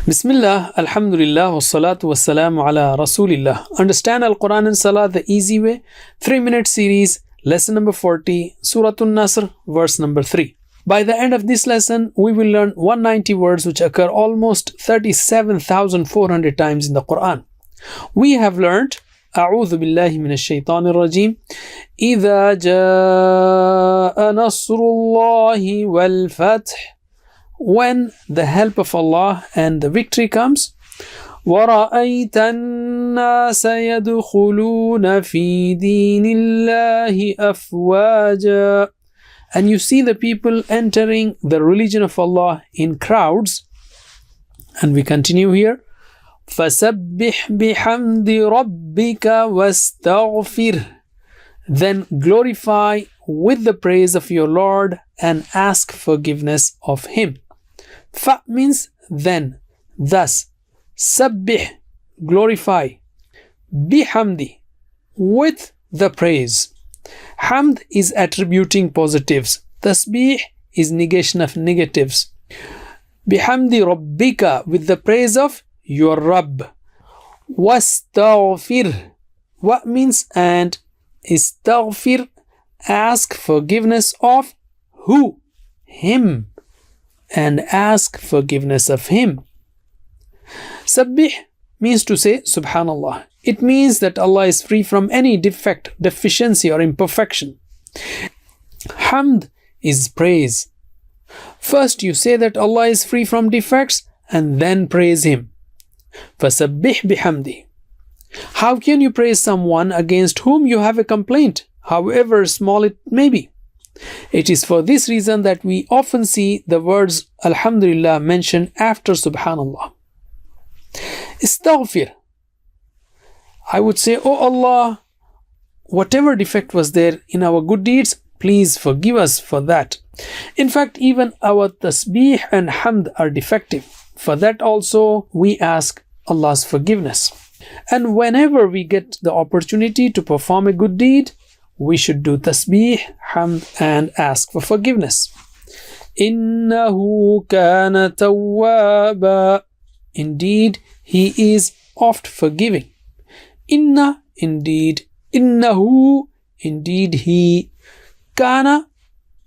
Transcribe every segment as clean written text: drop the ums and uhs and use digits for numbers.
Bismillah, Alhamdulillah, wassalatu wassalamu ala Rasulillah. Understand Al-Quran and Salah the easy way. 3-minute series, lesson number 40, Surah Nasr, verse number 3. By the end of this lesson, we will learn 190 words which occur almost 37,400 times in the Quran. We have learned أعوذ بالله من الشيطان الرجيم إذا جاء نصر الله والفتح, when the help of Allah and the victory comes. وَرَأَيْتَ النَّاسَ يَدْخُلُونَ فِي دِينِ اللَّهِ أَفْوَاجًا, and you see the people entering the religion of Allah in crowds. And we continue here. فَسَبِّحْ بِحَمْدِ رَبِّكَ وَاسْتَغْفِرْ, then glorify with the praise of your Lord and ask forgiveness of Him. Fa means then, thus. Sabbih, glorify. Bihamdi, with the praise. Hamd is attributing positives. Tasbih is negation of negatives. Bihamdi rabbika, with the praise of your Rabb. Wastaghfir, what means and? Istaghfir, ask forgiveness of who? Him. And ask forgiveness of Him. Sabbih means to say Subhanallah. It means that Allah is free from any defect, deficiency or imperfection. Hamd is praise. First you say that Allah is free from defects and then praise Him. فَسَبِّحْ بِحَمْدِهِ. How can you praise someone against whom you have a complaint, however small it may be? It is for this reason that we often see the words Alhamdulillah mentioned after Subhanallah. Istaghfir, I would say, Oh Allah, whatever defect was there in our good deeds, please forgive us for that. In fact, even our tasbih and hamd are defective. For that also we ask Allah's forgiveness. And whenever we get the opportunity to perform a good deed, we should do tasbih, hamd, and ask for forgiveness. Innahu kana tawwaba, indeed He is oft forgiving. Inna, indeed. Innahu, indeed He. Kana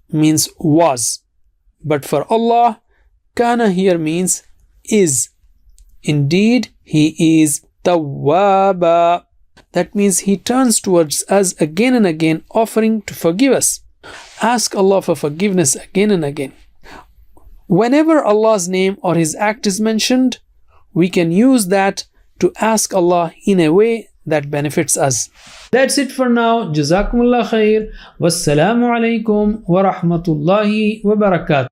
means was, but for Allah, kana here means is. Indeed He is tawwaba. That means He turns towards us again and again, offering to forgive us. Ask Allah for forgiveness again and again. Whenever Allah's name or His act is mentioned, we can use that to ask Allah in a way that benefits us. That's it for now. Jazakumullah khair. Wassalamu alaikum wa rahmatullahi wa barakatuh.